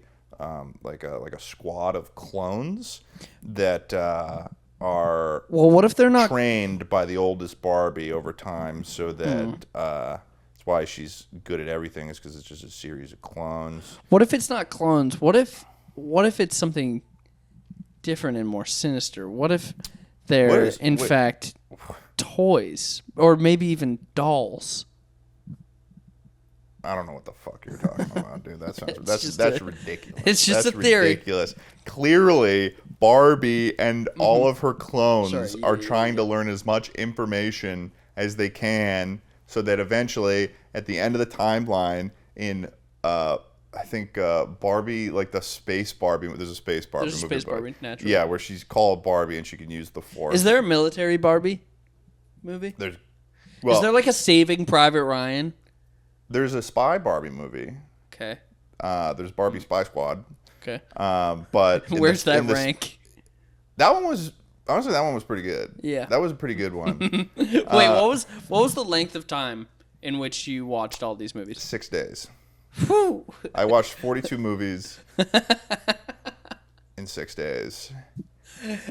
squad of clones that are Well, what if they're not? trained by the oldest Barbie over time, so that that's why she's good at everything, is because it's just a series of clones. What if it's not clones? What if it's something different and more sinister? What if they're in fact toys, or maybe even dolls? I don't know what the fuck you're talking about, dude. That's ridiculous. It's just That's a theory. ridiculous. Clearly, Barbie and all of her clones Sorry, are trying to learn as much information as they can, so that eventually, at the end of the timeline, in I think Barbie, like the space Barbie. There's a space Barbie. There's a movie, space Barbie, naturally. Yeah, where she's called Barbie and she can use the Force. Is there a military Barbie movie? There's Is there like a Saving Private Ryan? there's a spy Barbie movie. Okay. There's Barbie Spy Squad. Okay. But Where's that rank? That one was honestly pretty good. Yeah. That was a pretty good one. Wait, what was the length of time in which you watched all these movies? 6 days. Whew. I watched 42 movies in 6 days.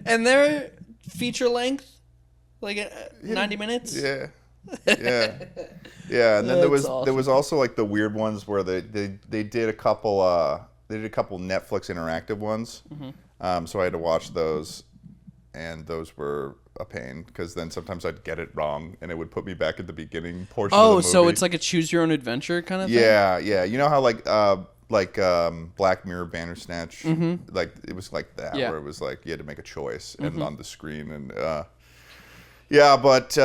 And they're feature length, like 90 minutes. Yeah. Yeah. Yeah, and then there That's was also like the weird ones where they did a couple Netflix interactive ones. So I had to watch those, and those were a pain because then sometimes I'd get it wrong and it would put me back at the beginning portion of the movie. So it's like a choose your own adventure kind of thing? Yeah. You know how like Black Mirror Bandersnatch, like it was like that, where it was like you had to make a choice and on the screen, and but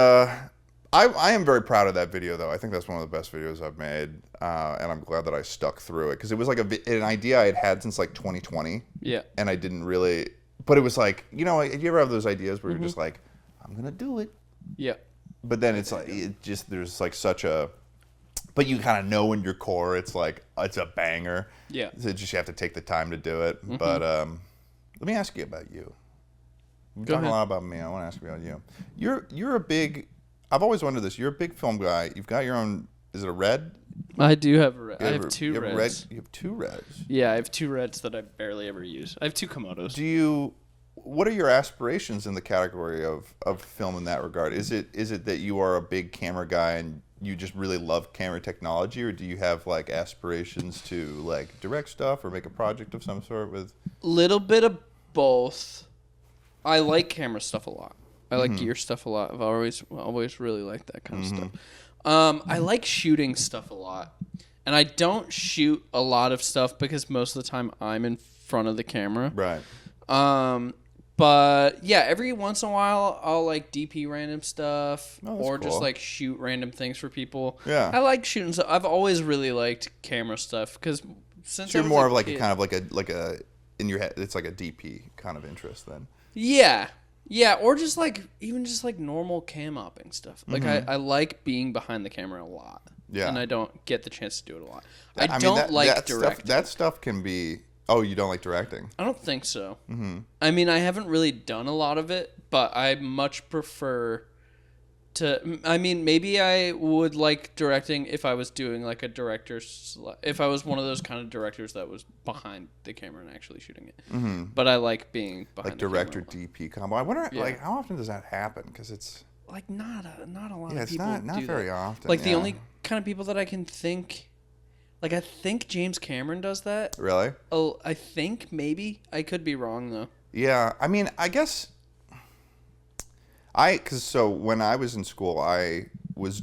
I am very proud of that video though. I think that's one of the best videos I've made, and I'm glad that I stuck through it because it was like an idea I had since like 2020. Yeah, and I didn't really, but it was like, you know, you ever have those ideas where you're just like, I'm gonna do it. Yeah, but then it's like there's like such a. But you kind of know in your core it's like it's a banger. Yeah. So just you have to take the time to do it. But let me ask you about you. We're talking a lot about me. I want to ask you about you. You're a big. I've always wondered this. You're a big film guy. You've got your own. Is it a red? I do have a red. I have two reds. You have two reds. Yeah, I have two reds that I barely ever use. I have two Komodos. What are your aspirations in the category of film in that regard? Is it that you are a big camera guy and you just really love camera technology, or do you have like aspirations to like direct stuff or make a project of some sort with? Little bit of both. I like camera stuff a lot. I like gear stuff a lot. I've always really liked that kind of stuff. I like shooting stuff a lot, and I don't shoot a lot of stuff because most of the time I'm in front of the camera. Right. But yeah, every once in a while I'll like DP random stuff or just like shoot random things for people. Yeah, I like shooting stuff. I've always really liked camera stuff because since you're more of like a kind of like a in your head, it's like a DP kind of interest then. Yeah, or just like even just like normal cam opping stuff. Like I like being behind the camera a lot. Yeah, and I don't get the chance to do it a lot. I don't like directing. That stuff can be. Oh, you don't like directing? I don't think so. I mean, I haven't really done a lot of it, but I much prefer to... I mean, maybe I would like directing if I was doing like a director's... If I was one of those kind of directors that was behind the camera and actually shooting it. But I like being behind the camera. Like director DP combo. I wonder, like, how often does that happen? Because it's... Like, not a lot of people it's not very often. Like, the only kind of people that I can think... Like, I think James Cameron does that. Really? Oh, I think, maybe. I could be wrong, though. Yeah, I mean, I guess... So when I was in school, I was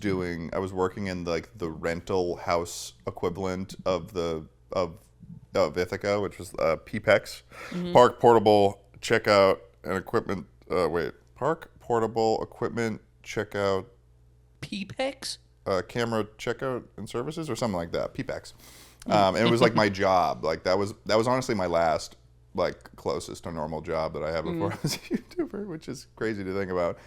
working in, like, the rental house equivalent of Ithaca, which was PPEX. Park Portable Checkout and Equipment... Park Portable Equipment Checkout... PPEX? Camera checkout and services or something like that, PPEX. And it was like my job. Like that was honestly my last like closest to normal job that I had before I was a YouTuber, which is crazy to think about.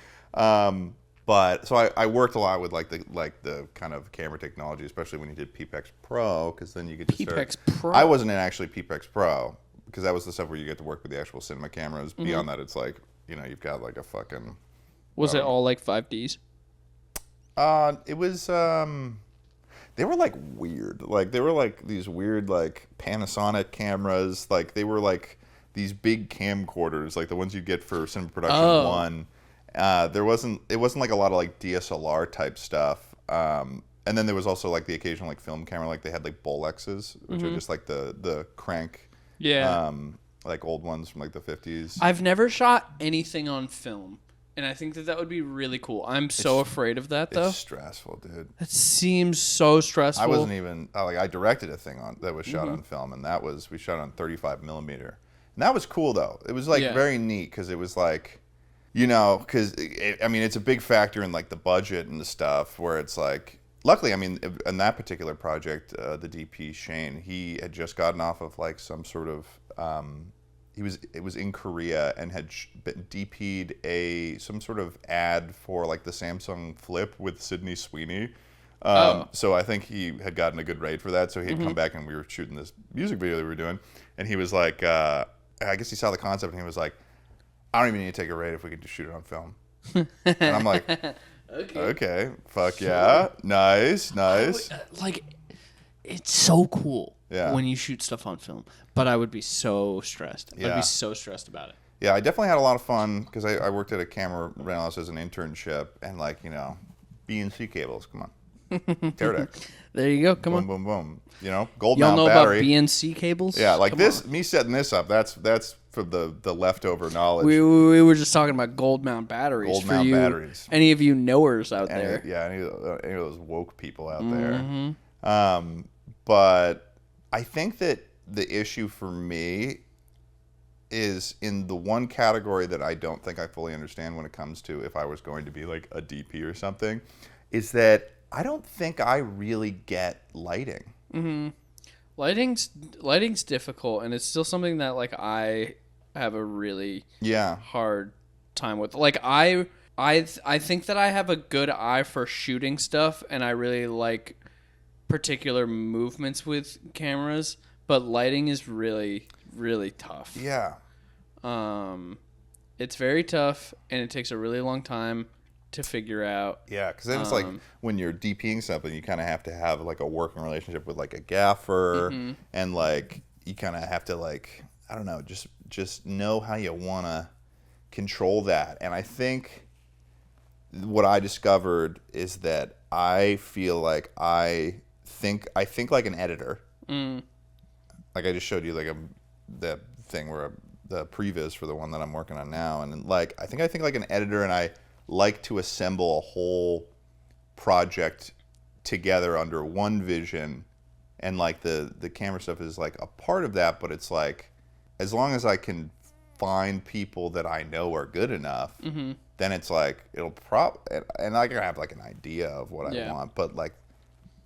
But so I worked a lot with like the kind of camera technology, especially when you did PPEX Pro, because then you get to PPEX Pro. I wasn't in actually PPEX Pro because that was the stuff where you get to work with the actual cinema cameras. Beyond that, it's like, you know, you've got like a fucking. Was it all like 5Ds? It was, they were like weird. Like they were like these weird like Panasonic cameras. Like they were like these big camcorders, like the ones you get for Cinema Production 1. It wasn't like a lot of like DSLR type stuff. And then there was also like the occasional like film camera, like they had like Bolexes, which are just like the crank. Yeah. Like old ones from like the 50s. I've never shot anything on film. And I think that would be really cool. I'm so afraid of that, though. It's stressful, dude. It seems so stressful. I wasn't even I directed a thing that was shot on film, and we shot on 35 millimeter, and that was cool though. It was like very neat because it was like, you know, because I mean it's a big factor in like the budget and the stuff where it's like. Luckily, I mean, in that particular project, the DP Shane, he had just gotten off of like some sort of. It was in Korea and had DP'd some sort of ad for like the Samsung Flip with Sydney Sweeney, So I think he had gotten a good rate for that. So he had come back and we were shooting this music video that we were doing. And he was like, I guess he saw the concept and he was like, I don't even need to take a rate if we could just shoot it on film. And I'm like, okay, fuck yeah. Nice. Like, it's so cool Yeah. when you shoot stuff on film. But I would be so stressed. Yeah. I'd be so stressed about it. Yeah, I definitely had a lot of fun because I worked at a camera rental house as an internship and like, BNC cables, come on. Tear deck. There you go. Come Boom, on. boom, boom. Gold Y'all mount know battery. about BNC cables? Yeah, like Come this, on. me setting this up, that's for the leftover knowledge. We were just talking about gold mount batteries Gold for mount you. batteries. Any of you knowers out there? Any of those woke people out there. Mm-hmm. But I think that the issue for me is in the one category that I don't think I fully understand when it comes to if I was going to be like a DP or something, is that I don't think I really get lighting. Mm-hmm. Lighting's difficult, and it's still something that like I have a really hard time with. Like I think that I have a good eye for shooting stuff, and I really like particular movements with cameras, but lighting is really, really tough. Yeah. It's very tough, and it takes a really long time to figure out. Yeah, because then it's like when you're DPing something, you kind of have to have like a working relationship with like a gaffer, and like you kind of have to like, I don't know, just know how you want to control that. And I think what I discovered is that I feel like I think like an editor. Like I just showed you like that thing where the previs for the one that I'm working on now, and like I think like an editor, and I like to assemble a whole project together under one vision, and like the camera stuff is like a part of that, but it's like as long as I can find people that I know are good enough, then it's like it'll and I can have like an idea of what I want, but like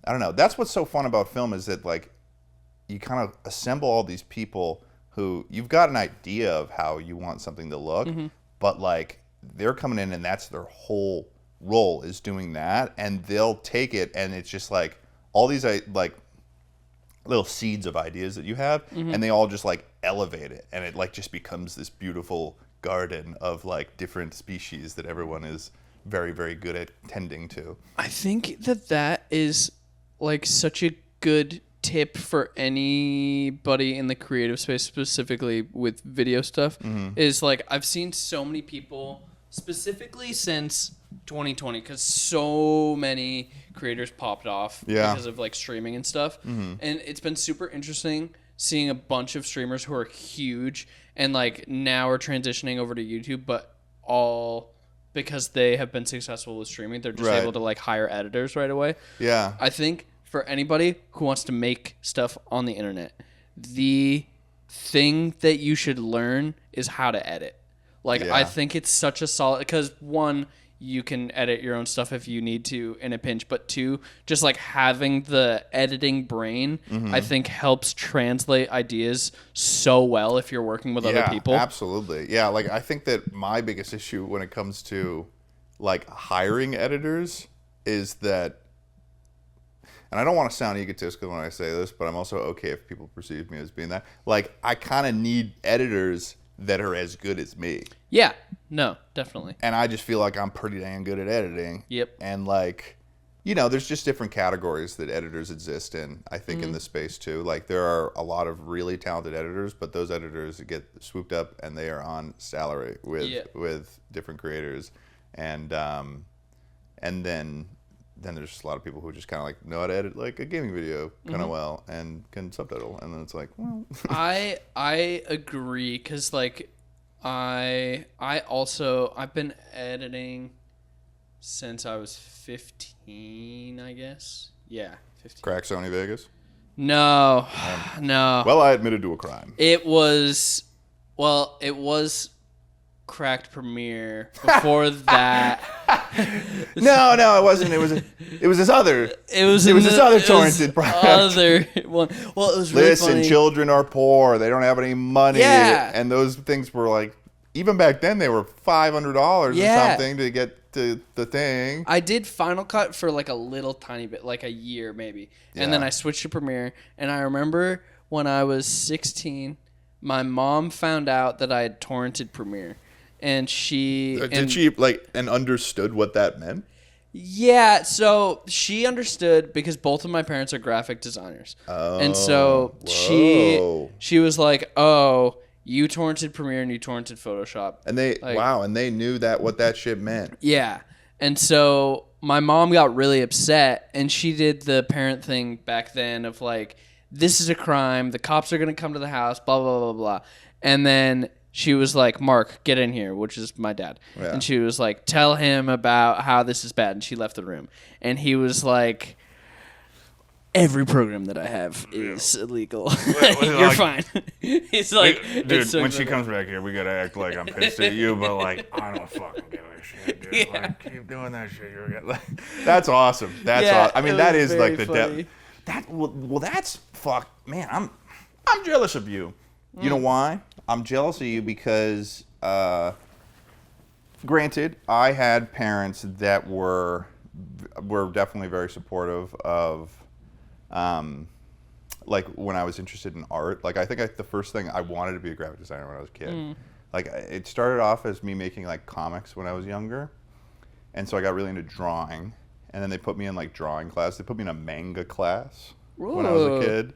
I don't know, that's what's so fun about film is that like you kind of assemble all these people who you've got an idea of how you want something to look, but like they're coming in and that's their whole role is doing that, and they'll take it and it's just like all these like little seeds of ideas that you have, and they all just like elevate it, and it like just becomes this beautiful garden of like different species that everyone is very, very good at tending to. I think that is like such a good tip for anybody in the creative space, specifically with video stuff, is like I've seen so many people, specifically since 2020, because so many creators popped off because of like streaming and stuff, and it's been super interesting seeing a bunch of streamers who are huge and like now are transitioning over to YouTube, but all because they have been successful with streaming, they're just able to like hire editors right away. Yeah, I think for anybody who wants to make stuff on the internet, the thing that you should learn is how to edit. Like, I think it's such a solid, because one, you can edit your own stuff if you need to in a pinch, but two, just like having the editing brain, I think helps translate ideas so well if you're working with other people. Absolutely. Yeah, like I think that my biggest issue when it comes to like hiring editors is that, and I don't want to sound egotistical when I say this, but I'm also okay if people perceive me as being that. Like, I kind of need editors that are as good as me. Yeah. No, definitely. And I just feel like I'm pretty dang good at editing. Yep. And like, there's just different categories that editors exist in, I think, in this space too. Like, there are a lot of really talented editors, but those editors get swooped up and they are on salary with different creators. And then there's just a lot of people who just kind of like know how to edit like a gaming video kind of well and can subtitle, and then it's like, well. I agree, because like I've been editing since I was 15, I guess. Yeah, 15. Crack Sony Vegas? No. Well, I admitted to a crime. It was Cracked Premiere before that. No, it wasn't. It was this other. It was this other torrented product. Other one. Well, it was really funny. Listen, children are poor. They don't have any money. Yeah. And those things were like even back then they were $500 Yeah. or something to get to the thing. I did Final Cut for like a little tiny bit, like a year maybe. And then Yeah. I switched to Premiere. And I remember when I was 16, my mom found out that I had torrented Premiere. And Did she and understood what that meant? Yeah, so she understood because both of my parents are graphic designers. Oh, and so whoa. she was like, "Oh, you torrented Premiere and you torrented Photoshop." And they knew what that shit meant. Yeah. And so my mom got really upset and she did the parent thing back then of like, this is a crime. The cops are going to come to the house, blah, blah, blah, blah. And then she was like, Mark, get in here, which is my dad. Yeah. And she was like, tell him about how this is bad. And she left the room. And he was like, every program that I have is illegal. You're fine. He's like, dude, it's so when she funny. comes back here, we gotta act like I'm pissed at you, but like I don't fucking give a shit, dude. Yeah. Like, keep doing that shit. That's awesome. That's Yeah, awesome. I mean, it that was is like very the funny. depth. That's fuck, man. I'm jealous of you. You know why? I'm jealous of you because, granted, I had parents that were definitely very supportive of. Like when I was interested in art, like I think the first thing I wanted to be a graphic designer when I was a kid. Like it started off as me making like comics when I was younger, and so I got really into drawing. And then they put me in like drawing class. They put me in a manga class when I was a Whoa. kid,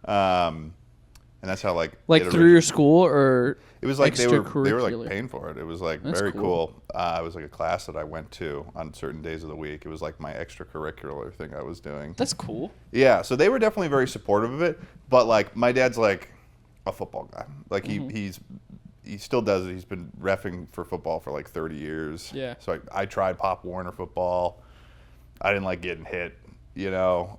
and that's how like Through your school or it was like they were like extracurricular? paying for it. It was like That's very cool. cool. It was like a class that I went to on certain days of the week. It was like my extracurricular thing I was doing. That's cool. Yeah, so they were definitely very supportive of it. But like my dad's like a football guy. Like he still does it. He's been reffing for football for like 30 years. Yeah. So I tried Pop Warner football. I didn't like getting hit. You know.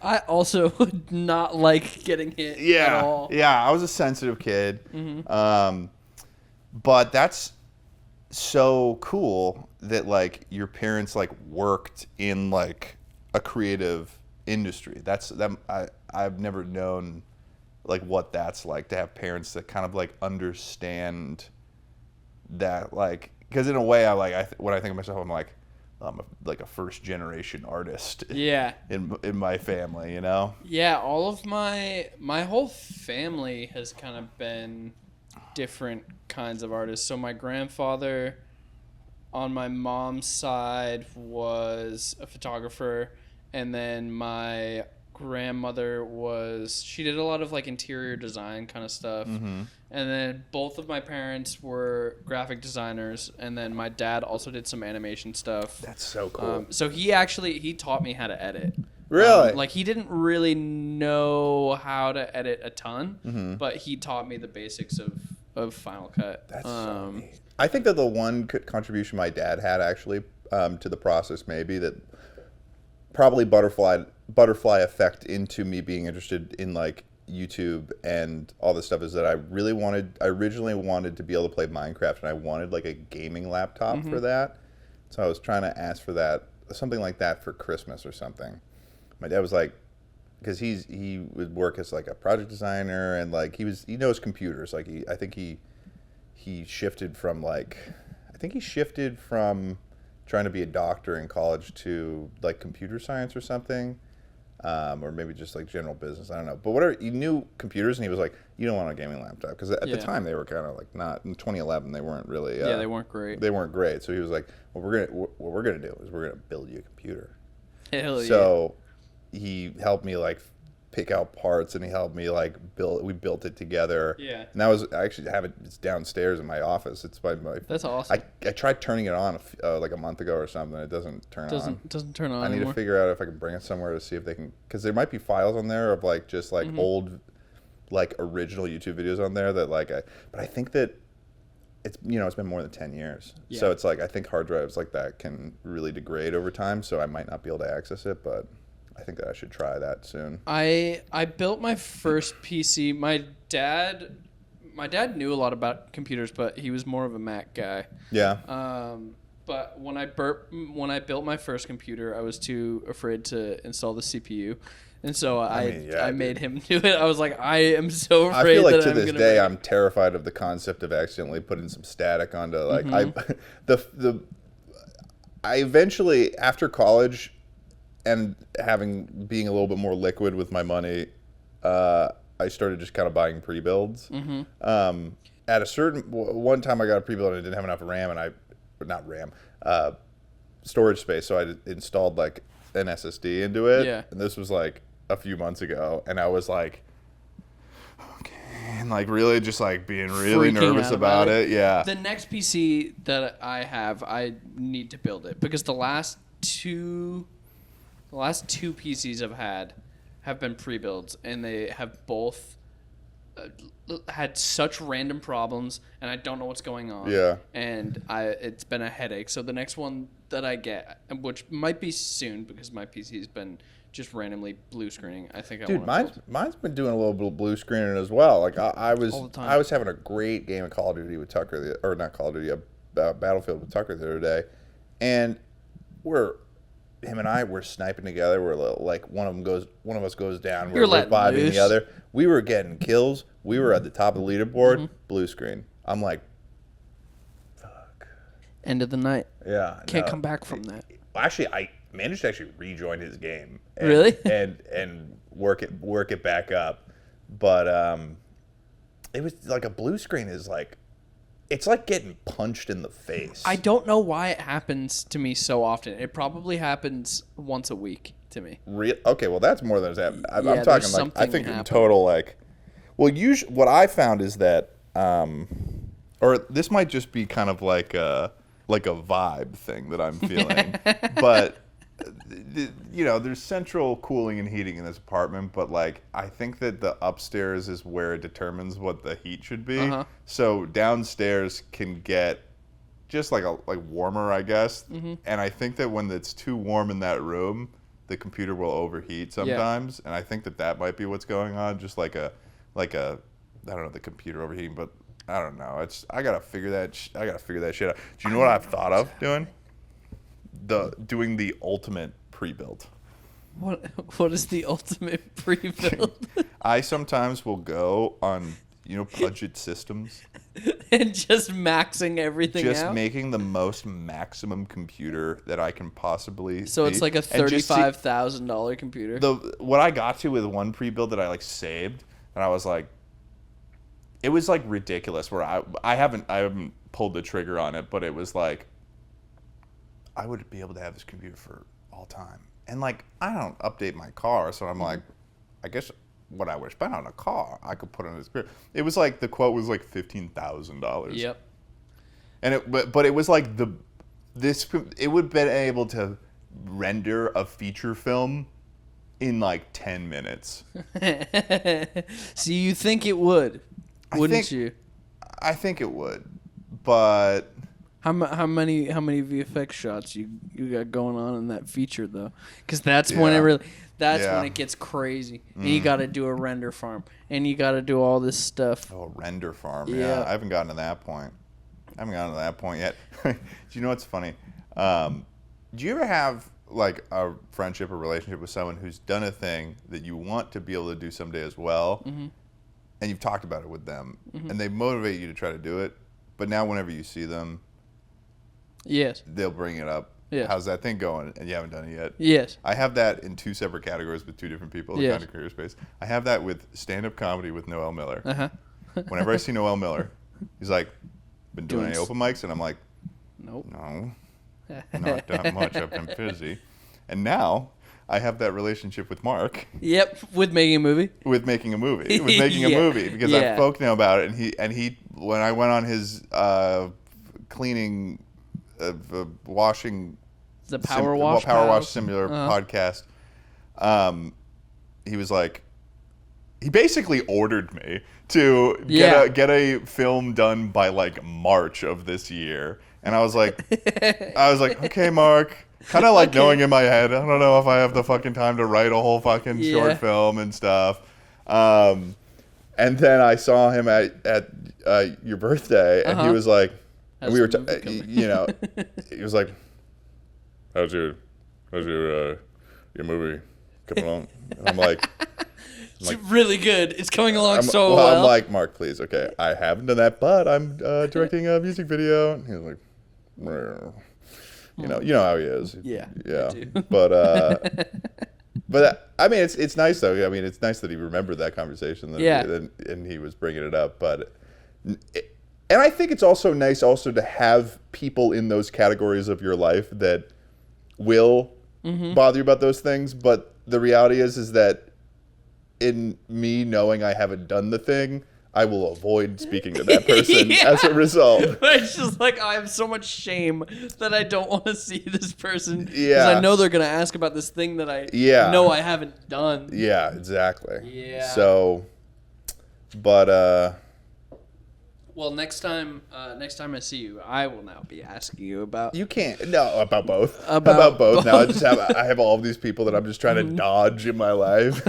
I also would not like getting hit at all. Yeah, I was a sensitive kid. But that's so cool that like your parents like worked in like a creative industry. I've never known like what that's like to have parents that kind of like understand that, like, because in a way when I think of myself, I'm like a first generation artist. Yeah. In my family, you know. Yeah, all of my whole family has kind of been different kinds of artists. So my grandfather on my mom's side was a photographer, and then my grandmother she did a lot of like interior design kind of stuff. And then both of my parents were graphic designers, and then my dad also did some animation stuff. That's so cool. So he taught me how to edit. Really? Like he didn't really know how to edit a ton, but he taught me the basics of Final Cut. That's so neat. I think that the one contribution my dad had actually to the process, maybe that probably butterfly effect into me being interested in like YouTube and all this stuff, is that I originally wanted to be able to play Minecraft, and I wanted like a gaming laptop for that. So I was trying to ask for that, something like that for Christmas or something. My dad was like, because he would work as like a project designer, and like he knows computers. Like I think he shifted from trying to be a doctor in college to like computer science or something. Or maybe just like general business. I don't know. But whatever, he knew computers, and he was like, you don't want a gaming laptop. Because at the time, they were kind of like not, in 2011, they weren't really. they weren't great. They weren't great. So he was like, what we're going to do is we're going to build you a computer. Hell So he helped me like pick out parts, and he helped me like we built it together. Yeah. And that was, I actually have it's downstairs in my office. It's my That's awesome. I tried turning it on like a month ago or something. It doesn't turn on. Doesn't turn on I need anymore. to figure out if I can bring it somewhere to see if they can, because there might be files on there of like just like old, like original YouTube videos on there that like but I think that it's been more than 10 years. Yeah. So it's like I think hard drives like that can really degrade over time. So I might not be able to access it, but I think that I should try that soon. I built my first PC. My dad knew a lot about computers, but he was more of a Mac guy. Yeah. But when I built my first computer, I was too afraid to install the CPU, and so I made him do it. I was like, I am so I afraid feel like that to I'm this gonna day break I'm terrified of the concept of accidentally putting some static onto like I eventually after college and being a little bit more liquid with my money, I started just kind of buying pre-builds. At a certain one time I got a pre-build and I didn't have enough RAM storage space, so I installed like an SSD into it. Yeah. And this was like a few months ago, and I was like, okay, and like really just like being really Freaking nervous out about it. Yeah. The next PC that I have, I need to build it because the last two PCs I've had have been pre-builds, and they have both had such random problems, and I don't know what's going on. Yeah. And it's been a headache. So the next one that I get, which might be soon because my PC's been just randomly blue screening. I think Dude, mine's been doing a little bit of blue screening as well. Like I was All the time. I was having a great game of Call of Duty with Tucker, or not Call of Duty, Battlefield with Tucker the other day, and him and I were sniping together. We're like one of us goes down. We're reviving the other. We were getting kills. We were at the top of the leaderboard. Blue screen. I'm like, fuck. End of the night. Yeah. Can't come back from that. Actually, I managed to actually rejoin his game. And, Really? and work it back up, but it was like a blue screen is like, it's like getting punched in the face. I don't know why it happens to me so often. It probably happens once a week to me. Okay, well that's more than it's happened. I'm Yeah, talking there's like I something think in happening. total like, well, usually what I found is that, or this might just be kind of like a vibe thing that I'm feeling, but there's central cooling and heating in this apartment, but like I think that the upstairs is where it determines what the heat should be. Uh-huh. So downstairs can get just like warmer, I guess. And I think that when it's too warm in that room, the computer will overheat sometimes. And I think that might be what's going on. Just like a I don't know, the computer overheating, but I don't know. I gotta figure that shit out. Do you know what I've thought of doing? Doing the ultimate pre-build. What is the ultimate pre-build? I sometimes will go on, budget systems. And just maxing everything Just out? making the most maximum computer that I can possibly So it's like a and just see- $35,000 computer. What I got to with one pre-build that I like saved, and I was like, it was like ridiculous. Where I haven't pulled the trigger on it, but it was like, I would be able to have this computer for all time. And like, I don't update my car, so I'm like, I guess what I would spend on a car, I could put on this computer. It was like the quote was like $15,000. Yep. And but it was like it would have been able to render a feature film in like 10 minutes. So you think it would, wouldn't you? I think it would, but How many VFX shots you got going on in that feature though? Because that's when it really when it gets crazy. And you got to do a render farm, and you got to do all this stuff. Oh, render farm. Yeah. Yeah, I haven't gotten to that point. Yet. Do you know what's funny? Do you ever have like a friendship or relationship with someone who's done a thing that you want to be able to do someday as well, and you've talked about it with them, and they motivate you to try to do it, but now whenever you see them, Yes. they'll bring it up. Yeah. How's that thing going? And you haven't done it yet. Yes. I have that in two separate categories with two different people in Yes. kind of career space. I have that with stand-up comedy with Noel Miller. Uh huh. Whenever I see Noel Miller, he's like, been doing Doing any open mics? And I'm like, Nope. no, not that much. I've been busy. And now I have that relationship with Mark Yep. With making a movie. with making a movie. Because Yeah. I've spoken to him about it. And he when I went on his cleaning, washing, The Power Wash. Power Wash Pals. Similar Uh-huh. podcast, he was like, he basically ordered me to get a film done by like March of this year. And I was like, okay, Mark. Kind of like knowing in my head, I don't know if I have the fucking time to write a whole fucking short film and stuff. And then I saw him at your birthday, and he was like, And we were, you know, he was like, how's your movie coming along? And I'm like, it's really good. It's coming along so well. well. I'm like, Mark, please, okay, I haven't done that, but I'm directing a music video. And he was like, well, you know how he is. Yeah. But I mean, it's nice though. I mean, it's nice that he remembered that conversation. And he was bringing it up, but. And I think it's also nice to have people in those categories of your life that will bother you about those things. But the reality is that in me knowing I haven't done the thing, I will avoid speaking to that person as a result. It's just like, I have so much shame that I don't want to see this person. Yeah. Because I know they're going to ask about this thing that I know I haven't done. Yeah, exactly. Yeah. So, but... Well, next time I see you, I will now be asking you about. You can't. No, about both. About both. Now I have all of these people that I'm just trying to dodge in my life.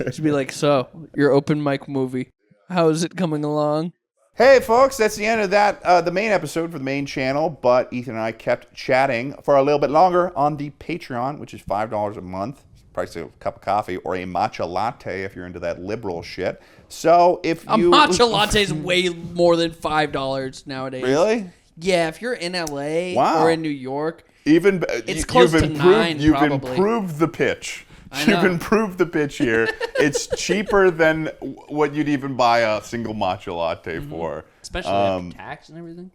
Just be like, so your open mic movie, how is it coming along? Hey, folks, that's the end of that, the main episode for the main channel, but Ethan and I kept chatting for a little bit longer on the Patreon, which is $5 a month. Price of a cup of coffee or a matcha latte if you're into that liberal shit. So if A you... matcha latte is way more than $5 nowadays. Really? Yeah, if you're in LA Wow. or in New York, Even it's close to $9, You've probably. improved the pitch. I know. You've improved the pitch here. It's cheaper than what you'd even buy a single matcha latte for. especially after tax and everything.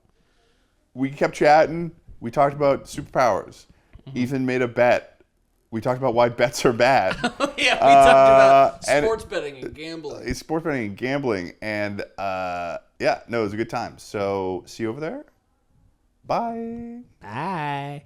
We kept chatting. We talked about superpowers. Ethan made a bet. We talked about why bets are bad. Yeah, we talked about and sports betting and gambling. It's sports betting and gambling. And it was a good time. So see you over there. Bye. Bye.